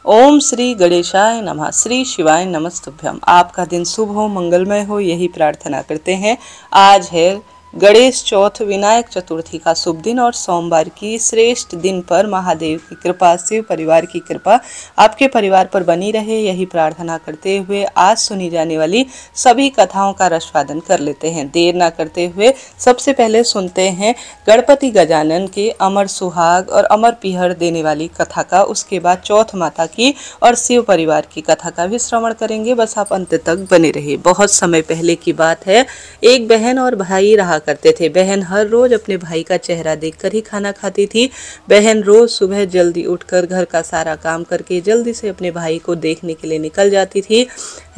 ओम श्री गणेशाय नमः। श्री शिवाय नमस्तुभ्यम। आपका दिन शुभ हो, मंगलमय हो, यही प्रार्थना करते हैं। आज है गणेश चौथ, विनायक चतुर्थी का शुभ दिन और सोमवार की श्रेष्ठ दिन पर महादेव की कृपा, शिव परिवार की कृपा आपके परिवार पर बनी रहे, यही प्रार्थना करते हुए आज सुनी जाने वाली सभी कथाओं का रसवादन कर लेते हैं। देर ना करते हुए सबसे पहले सुनते हैं गणपति गजानन के अमर सुहाग और अमर पीहर देने वाली कथा का। उसके बाद चौथ माता की और शिव परिवार की कथा का भी श्रवण करेंगे। बस आप अंत तक बने रहिए। बहुत समय पहले की बात है, एक बहन और भाई रहा करते थे। बहन हर रोज अपने भाई का चेहरा देखकर ही खाना खाती थी। बहन रोज सुबह जल्दी उठकर घर का सारा काम करके जल्दी से अपने भाई को देखने के लिए निकल जाती थी।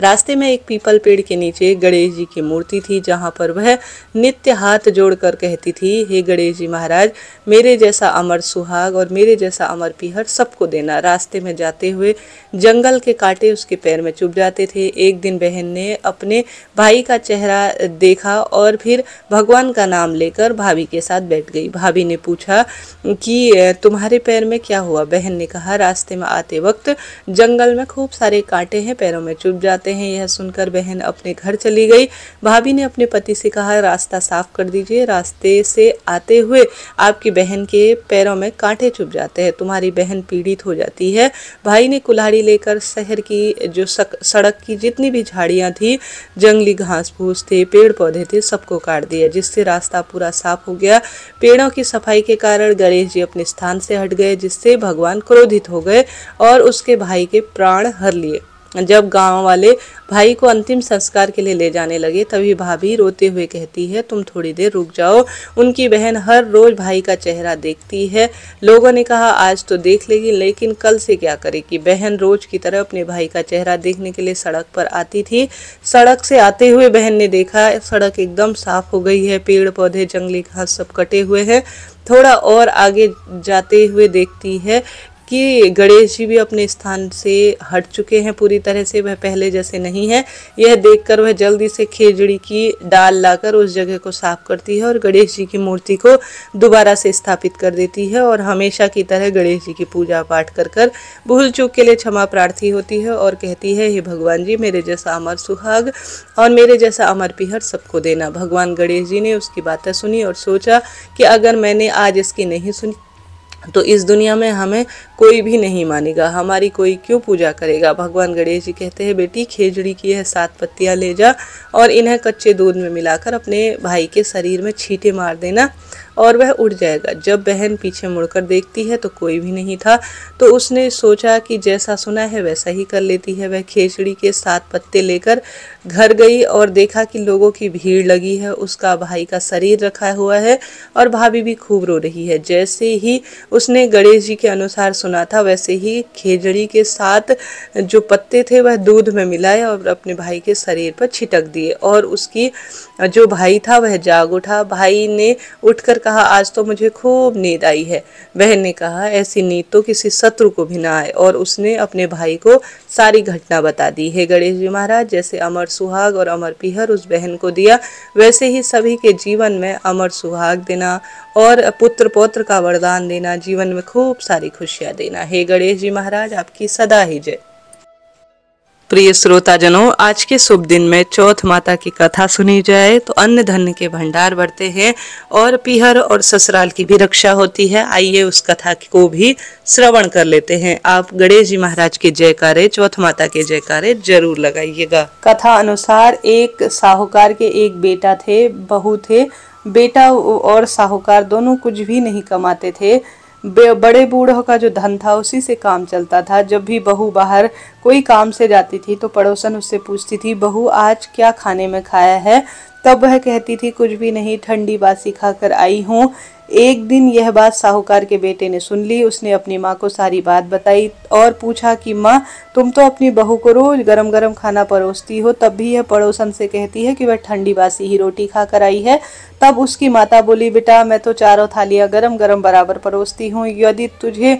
रास्ते में एक पीपल पेड़ के नीचे गणेश जी की मूर्ति थी, जहां पर वह नित्य हाथ जोड़कर कहती थी, हे गणेश जी महाराज, मेरे जैसा अमर सुहाग और मेरे जैसा अमर पीहर सबको देना। रास्ते में जाते हुए जंगल के कांटे उसके पैर में चुभ जाते थे। एक दिन बहन ने अपने भाई का चेहरा देखा और फिर भगवान का नाम लेकर भाभी के साथ बैठ गई। भाभी ने पूछा कि तुम्हारे पैर में क्या हुआ? बहन ने कहा, रास्ते में आते वक्त जंगल में खूब सारे कांटे हैं, पैरों में चुभ जाते हैं। यह सुनकर बहन अपने घर चली गई। भाभी ने अपने पति से कहा, रास्ता साफ कर दीजिए, रास्ते से आते हुए आपकी बहन के पैरों में कांटे चुभ जाते हैं, तुम्हारी बहन पीड़ित हो जाती है। भाई ने कुल्हाड़ी लेकर शहर की जो सड़क की जितनी भी झाड़ियां थी, जंगली घास फूस थे, पेड़ पौधे थे, सबको काट दिया, जिससे रास्ता पूरा साफ हो गया। पेड़ों की सफाई के कारण गणेश जी अपने स्थान से हट गए, जिससे भगवान क्रोधित हो गए और उसके भाई के प्राण हर लिए। जब गांव वाले भाई को अंतिम संस्कार के लिए ले जाने लगे, तभी भाभी रोते हुए कहती है, तुम थोड़ी देर रुक जाओ, उनकी बहन हर रोज भाई का चेहरा देखती है। लोगों ने कहा, आज तो देख लेगी, लेकिन कल से क्या करेगी? बहन रोज की तरह अपने भाई का चेहरा देखने के लिए सड़क पर आती थी। सड़क से आते हुए बहन ने देखा, सड़क एकदम साफ हो गई है, पेड़ पौधे जंगली घास सब कटे हुए हैं। थोड़ा और आगे जाते हुए देखती है कि गणेश जी भी अपने स्थान से हट चुके हैं पूरी तरह से, वह पहले जैसे नहीं है। यह देखकर वह जल्दी से खेजड़ी की डाल लाकर उस जगह को साफ करती है और गणेश जी की मूर्ति को दोबारा से स्थापित कर देती है और हमेशा की तरह गणेश जी की पूजा पाठ कर भूल चूक के लिए क्षमा प्रार्थी होती है और कहती है, हे भगवान जी, मेरे जैसा अमर सुहाग और मेरे जैसा अमर पीहर सबको देना। भगवान गणेश जी ने उसकी बातें सुनी और सोचा कि अगर मैंने आज इसकी नहीं सुनी तो इस दुनिया में हमें कोई भी नहीं मानेगा, हमारी कोई क्यों पूजा करेगा। भगवान गणेश जी कहते हैं, बेटी खेजड़ी की यह 7 पत्तियां ले जा और इन्हें कच्चे दूध में मिलाकर अपने भाई के शरीर में छींटे मार देना और वह उड़ जाएगा। जब बहन पीछे मुड़कर देखती है तो कोई भी नहीं था, तो उसने सोचा कि जैसा सुना है वैसा ही कर लेती है। वह खेजड़ी के 7 पत्ते लेकर घर गई और देखा कि लोगों की भीड़ लगी है, उसका भाई का शरीर रखा हुआ है और भाभी भी खूब रो रही है। जैसे ही उसने गणेश जी के अनुसार सुना था, वैसे ही खेजड़ी के 7 जो पत्ते थे वह दूध में मिलाए और अपने भाई के शरीर पर छिटक दिए और उसकी जो भाई था वह जाग उठा। भाई ने उठकर कहा, आज तो मुझे खूब नींद आई है। बहन ने कहा, ऐसी नींद तो किसी शत्रु को भी ना आए, और उसने अपने भाई को सारी घटना बता दी। हे गणेश जी महाराज, जैसे अमर सुहाग और अमर पीहर उस बहन को दिया, वैसे ही सभी के जीवन में अमर सुहाग देना और पुत्र पौत्र का वरदान देना, जीवन में खूब सारी खुशियां देना। हे गणेश जी महाराज, आपकी सदा ही जय। प्रिय श्रोताजनों, आज के शुभ दिन में चौथ माता की कथा सुनी जाए तो अन्न धन्य के भंडार बढ़ते हैं और पीहर और ससुराल की भी रक्षा होती है। आइए उस कथा को भी श्रवण कर लेते हैं। आप गणेश जी महाराज के जयकारे, चौथ माता के जयकारे जरूर लगाइएगा। कथा अनुसार एक साहूकार के एक बेटा थे, बहू थे। बेटा और साहूकार दोनों कुछ भी नहीं कमाते थे। बड़े बूढ़ों का जो धन था उसी से काम चलता था। जब भी बहू बाहर कोई काम से जाती थी तो पड़ोसन उससे पूछती थी, बहू आज क्या खाने में खाया है? तब वह कहती थी, कुछ भी नहीं, ठंडी बासी खाकर आई हूँ। एक दिन यह बात साहूकार के बेटे ने सुन ली। उसने अपनी माँ को सारी बात बताई और पूछा कि माँ, तुम तो अपनी बहू को रोज गरम गरम खाना परोसती हो, तब भी यह पड़ोसन से कहती है कि वह ठंडी बासी ही रोटी खाकर आई है। तब उसकी माता बोली, बेटा मैं तो चारों थालियां गरम गरम बराबर परोसती हूँ, यदि तुझे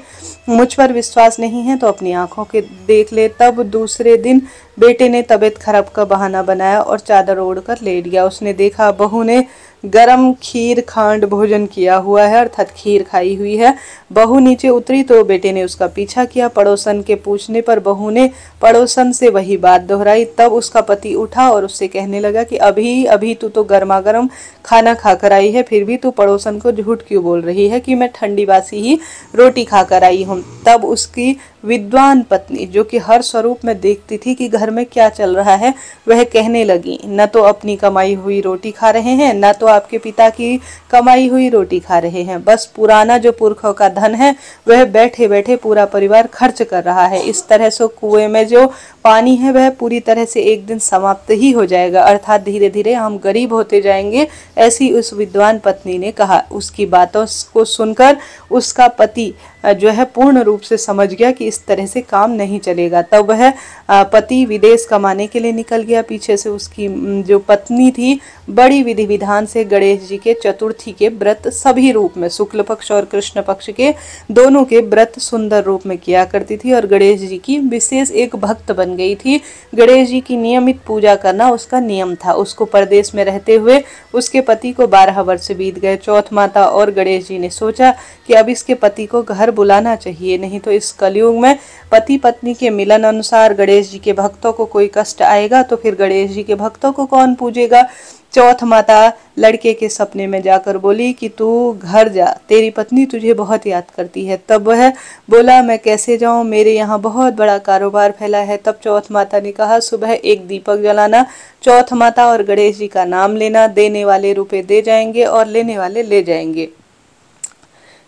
मुझ पर विश्वास नहीं है तो अपनी आंखों के देख ले। तब दूसरे दिन बेटे ने तबीयत खराब का बहाना बनाया और चादर ओढ़कर लेट गया। उसने देखा बहू ने गरम खीर खांड भोजन किया हुआ है, अर्थात खीर खाई हुई है। बहू नीचे उतरी तो बेटे ने उसका पीछा किया। पड़ोसन के पूछने पर बहू ने पड़ोसन से वही बात दोहराई। तब उसका पति उठा और उससे कहने लगा कि अभी अभी तू तो गर्मा गर्म खाना खाकर आई है, फिर भी तू पड़ोसन को झूठ क्यों बोल रही है कि मैं ठंडी बासी ही रोटी खाकर आई हूँ। तब उसकी विद्वान पत्नी, जो कि हर स्वरूप में देखती थी कि घर में क्या चल रहा है, वह कहने लगी, न तो अपनी कमाई हुई रोटी खा रहे हैं, न तो आपके पिता की कमाई हुई रोटी खा रहे हैं। बस पुराना जो पुरखों का धन है वह बैठे बैठे पूरा परिवार खर्च कर रहा है। इस तरह से कुएं में जो पानी है वह पूरी तरह से एक दिन समाप्त ही हो जाएगा, अर्थात धीरे धीरे हम गरीब होते जाएंगे, ऐसी उस विद्वान पत्नी ने कहा। उसकी बातों को सुनकर उसका पति जो है पूर्ण रूप से समझ गया कि इस तरह से काम नहीं चलेगा। तब वह पति विदेश कमाने के लिए निकल गया। पीछे से उसकी जो पत्नी थी बड़ी विधि विधान से गणेश जी के चतुर्थी के व्रत सभी रूप में, शुक्ल पक्ष और कृष्ण पक्ष के दोनों के व्रत सुंदर रूप में किया करती थी और गणेश जी की विशेष एक भक्त बन गई थी। गणेश जी की नियमित पूजा करना उसका नियम था। उसको परदेश में रहते हुए उसके पति को 12 वर्ष बीत गए। चौथ माता और गणेश जी ने सोचा कि अब इसके पति को घर बुलाना चाहिए, नहीं तो इस कलयुग में पति पत्नी के मिलन अनुसार गणेश जी के भक्तों को कोई कष्ट आएगा तो फिर गणेश जी के भक्तों को कौन पूजेगा। चौथ माता लड़के के सपने में जाकर बोली कि तू घर जा, तेरी पत्नी तुझे बहुत याद करती है। तब वह बोला, मैं कैसे जाऊं, मेरे यहाँ बहुत बड़ा कारोबार फैला है। तब चौथ माता ने कहा, सुबह एक दीपक जलाना, चौथ माता और गणेश जी का नाम लेना, देने वाले रुपए दे जाएंगे और लेने वाले ले जाएंगे।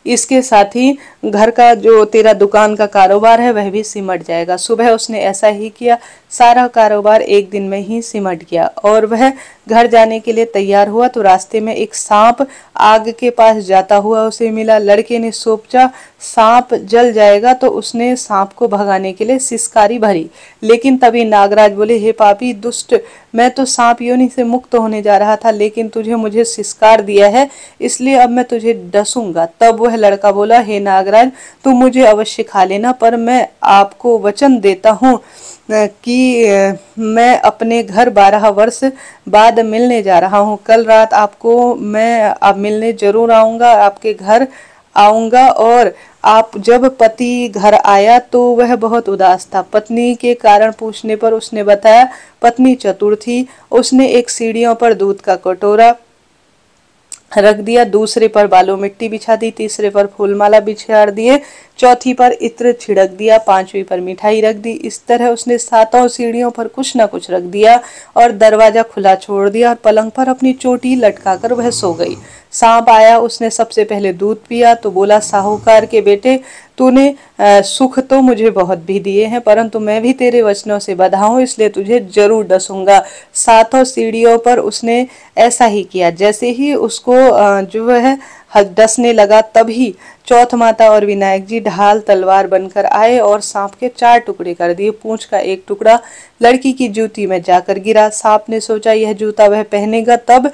इसके साथ ही घर का जो तेरा दुकान का कारोबार है वह भी सिमट जाएगा। सुबह उसने ऐसा ही किया, सारा कारोबार एक दिन में ही सिमट गया और वह घर जाने के लिए तैयार हुआ तो रास्ते में एक सांप आग के पास जाता हुआ उसे मिला। लड़के ने सोचा सांप जल जाएगा तो उसने सांप को भगाने के लिए सिसकारी भरी, लेकिन तभी नागराज बोले, हे पापी दुष्ट, मैं तो सांप योनि से मुक्त होने जा रहा था, लेकिन तुझे मुझे सिसकार दिया है, इसलिए अब मैं तुझे डसूंगा। तब वह लड़का बोला, हे नागराज, तुम मुझे अवश्य खा लेना, पर मैं आपको वचन देता हूँ कि मैं अपने घर 12 वर्ष बाद मिलने जा रहा हूँ। कल रात आपको मैं अब मिलने जरूर आऊँगा, आपके घर आऊँगा। और आप जब पति घर आया तो वह बहुत उदास था। पत्नी के कारण पूछने पर उसने बताया पत्नी चतुर थी। उसने एक सीढ़ियों पर दूध का कटोरा रख दिया, दूसरे पर बालू मिट्टी बिछा दी, तीसरे पर फूलमाला बिछाड़ दिए, चौथी पर इत्र छिड़क दिया, पांचवी पर मिठाई रख दी। इस तरह उसने 7 सीढ़ियों पर कुछ न कुछ रख दिया और दरवाजा खुला छोड़ दिया और पलंग पर अपनी चोटी लटकाकर वह सो गई। सांप आया, उसने सबसे पहले दूध पिया तो बोला, साहूकार के बेटे, तूने सुख तो मुझे बहुत भी दिए हैं, परंतु मैं भी तेरे वचनों से बंधा हूं, इसलिए तुझे जरूर डसूंगा। 7 सीढ़ियों पर उसने ऐसा ही किया। जैसे ही उसको जो है डसने लगा, तभी चौथ माता और विनायक जी ढाल तलवार बनकर आए और सांप के 4 टुकड़े कर दिए। पूंछ का एक टुकड़ा लड़की की जूती में जाकर गिरा। सांप ने सोचा यह जूता वह पहनेगा तब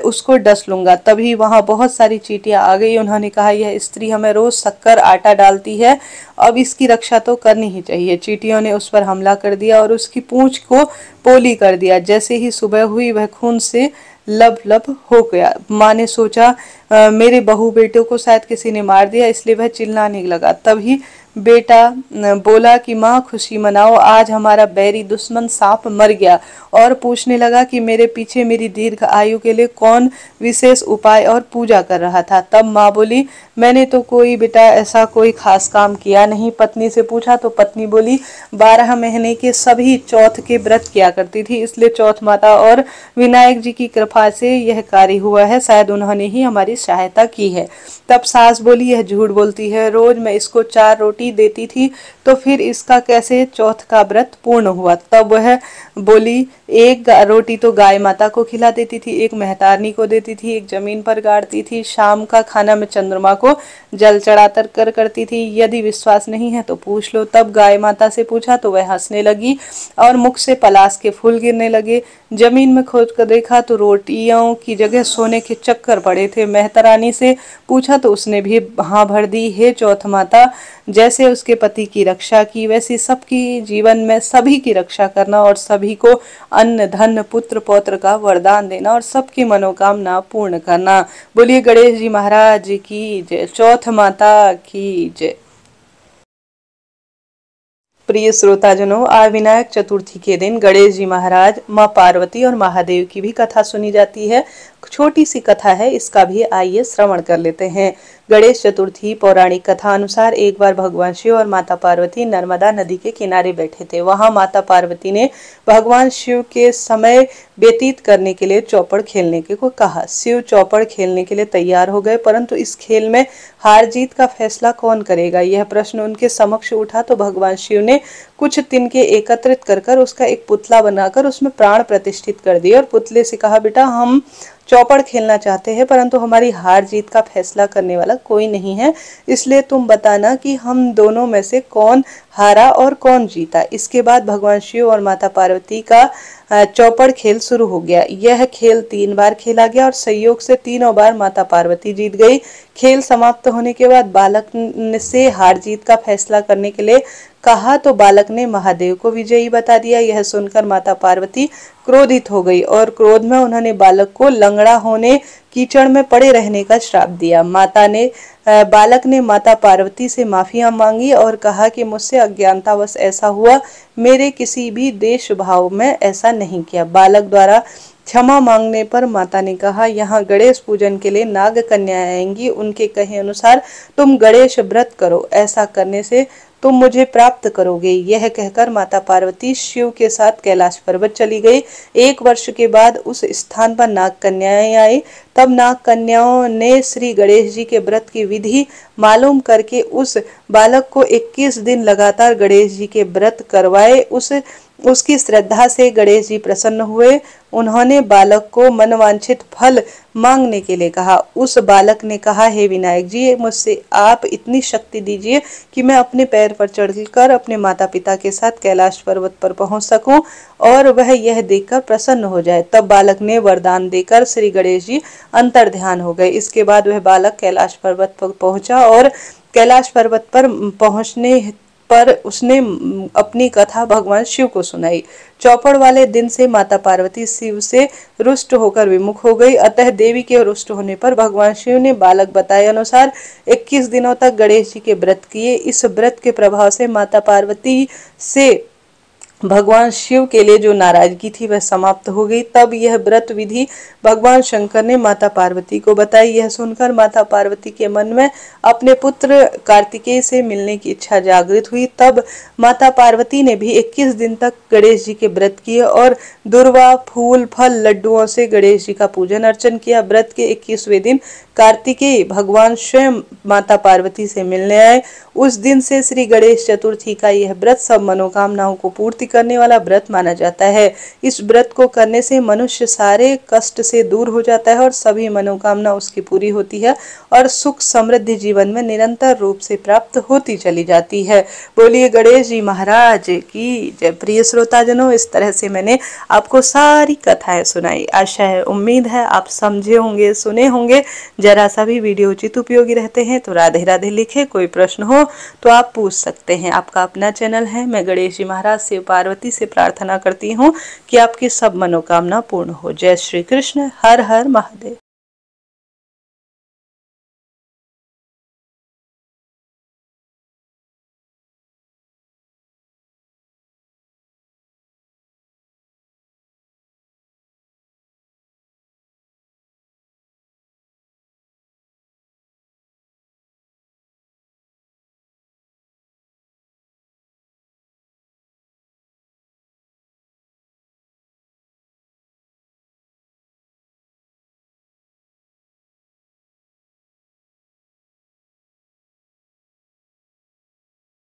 उसको डस लूंगा। तभी वहां बहुत सारी चींटियां आ गई। उन्होंने कहा, यह स्त्री हमें रोज शक्कर आटा डालती है, अब इसकी रक्षा तो करनी ही चाहिए। चींटियों ने उस पर हमला कर दिया और उसकी पूंछ को पोली कर दिया। जैसे ही सुबह हुई वह खून से लब हो गया। माँ ने सोचा मेरे बहू बेटों को शायद किसी ने मार दिया, इसलिए वह चिल्लाने लगा। तभी बेटा बोला कि माँ खुशी मनाओ, आज हमारा बैरी दुश्मन सांप मर गया। और पूछने लगा कि मेरे पीछे मेरी दीर्घ आयु के लिए कौन विशेष उपाय और पूजा कर रहा था। तब माँ बोली, मैंने तो कोई बेटा ऐसा कोई खास काम किया नहीं। पत्नी से पूछा तो पत्नी बोली, 12 महीने के सभी चौथ के व्रत किया करती थी, इसलिए चौथ माता और विनायक जी की कृपा से यह कार्य हुआ है, शायद उन्होंने ही हमारी सहायता की है। तब सास बोली, यह झूठ बोलती है, रोज मैं इसको 4 रोटी देती थी, तो फिर इसका कैसे चौथ का व्रत पूर्ण हुआ। तब वह बोली, एक रोटी तो गाय माता को खिला देती थी, एक मेहतारनी को देती थी, एक जमीन पर गाड़ती थी, शाम का खाना में चंद्रमा को जल चढ़ाकर कर करती थी। यदि विश्वास नहीं है तो पूछ लो। तब गाय माता से पूछा तो वह हंसने लगी और मुख से पलाश के फूल गिरने लगे। जमीन में खोद कर देखा तो रोटियों की जगह सोने के चक्कर पड़े थे। मेहतरानी से पूछा तो उसने भी हाँ भर दी। हे चौथ माता, जैसे उसके पति की रक्षा की वैसी सबकी जीवन में सभी की रक्षा करना और सभी को अन्न धन पुत्र पौत्र का वरदान देना और सबकी मनोकामना पूर्ण करना। बोलिए गणेश जी महाराज की जय। चौथ माता की जय। प्रिय श्रोताजनों, आज विनायक चतुर्थी के दिन गणेश जी महाराज, माँ पार्वती और महादेव की भी कथा सुनी जाती है। छोटी सी कथा है, इसका भी आइए श्रवण कर लेते हैं। गणेश चतुर्थी पौराणिक कथा अनुसार एक बार भगवान शिव और माता पार्वती नर्मदा नदी के किनारे बैठे थे। वहां माता पार्वती ने भगवान शिव के समय व्यतीत करने के लिए चौपड़ खेलने के को कहा। शिव चौपड़ खेलने के लिए तैयार हो गए, परंतु इस खेल में हार जीत का फैसला कौन करेगा, यह प्रश्न उनके समक्ष उठा तो भगवान शिव ने कुछ तिनके एकत्रित कर उसका एक पुतला बनाकर उसमें प्राण प्रतिष्ठित कर दिए और पुतले से कहा, बेटा हम चौपड़ खेलना चाहते हैं, परंतु हमारी हार जीत का फैसला करने वाला कोई नहीं है, इसलिए तुम बताना कि हम दोनों में से कौन हारा और कौन जीता। इसके बाद भगवान शिव और माता पार्वती का चौपड़ खेल शुरू हो गया। यह खेल 3 बार खेला गया और संयोग से तीनों बार माता पार्वती जीत गई। खेल समाप्त होने के बाद बालक से हार जीत का फैसला करने के लिए कहा तो बालक ने महादेव को विजयी बता दिया। यह सुनकर माता पार्वती क्रोधित हो गई और क्रोध में उन्होंने बालक को लंगड़ा होने, कीचड़ में पड़े रहने का श्राप दिया। बालक ने माता पार्वती से माफिया मांगी और कहा कि मुझसे अज्ञानतावश ऐसा हुआ, मेरे किसी भी देश भाव में ऐसा नहीं किया। बालक द्वारा क्षमा मांगने पर माता ने कहा, यहाँ गणेश पूजन के लिए नाग कन्या आएंगी, उनके कहे अनुसार तुम गणेश व्रत करो, ऐसा करने से तुम मुझे प्राप्त करोगे। यह कहकर माता पार्वती शिव के साथ कैलाश पर्वत चली गई। 1 वर्ष के बाद उस स्थान पर नाग कन्याएं आई। तब नाग कन्याओं ने श्री गणेश जी के व्रत की विधि मालूम करके उस बालक को 21 दिन लगातार गणेश जी के व्रत करवाए। उसकी श्रद्धा से गणेश जी प्रसन्न हुए। उन्होंने बालक को मनवांछित फल मांगने के लिए कहा। उस बालक ने कहा, हे विनायक जी, मुझसे आप इतनी शक्ति दीजिए कि मैं अपने पैर पर चढ़कर अपने माता पिता के साथ कैलाश पर्वत पर पहुंच सकूं और वह यह देखकर प्रसन्न हो जाए। तब बालक ने वरदान देकर श्री गणेश जी अंतर ध्यान हो गए। इसके बाद वह बालक कैलाश पर्वत पर पहुंचा और कैलाश पर्वत पर पहुंचने पर उसने अपनी कथा भगवान शिव को सुनाई। चौपड़ वाले दिन से माता पार्वती शिव से रुष्ट होकर विमुख हो गई। अतः देवी के रुष्ट होने पर भगवान शिव ने बालक बताए अनुसार 21 दिनों तक गणेश जी के व्रत किए। इस व्रत के प्रभाव से माता पार्वती से भगवान शिव के लिए जो नाराजगी थी वह समाप्त हो गई। तब यह व्रत विधि भगवान शंकर ने माता पार्वती को बताई। यह सुनकर माता पार्वती के मन में अपने पुत्र कार्तिकेय से मिलने की इच्छा जागृत हुई। तब माता पार्वती ने भी 21 दिन तक गणेश जी के व्रत किए और दुर्वा फूल फल लड्डुओं से गणेश जी का पूजन अर्चन किया। व्रत के 21वें दिन कार्तिकेय भगवान स्वयं माता पार्वती से मिलने आए। उस दिन से श्री गणेश चतुर्थी का यह व्रत सब मनोकामनाओं को पूर्ति करने वाला व्रत माना जाता है। इस व्रत को करने से मनुष्य सारे कष्ट से दूर हो जाता है और सभी मनोकामना उसकी पूरी होती है और सुख समृद्धि जीवन में निरंतर रूप से प्राप्त होती चली जाती है। बोलिए गणेश जी महाराज की जय। प्रिय श्रोताजनों, इस तरह से मैंने आपको सारी कथाएं सुनाई। आशा है, उम्मीद है आप समझे होंगे, सुने होंगे। जरा सा भी वीडियो उचित उपयोगी रहते हैं तो राधे राधे लिखे। कोई प्रश्न हो तो आप पूछ सकते हैं। आपका अपना चैनल है। मैं गणेश जी महाराज शिव पार्वती से प्रार्थना करती हूँ कि आपकी सब मनोकामना पूर्ण हो। जय श्री कृष्ण। हर हर महादेव।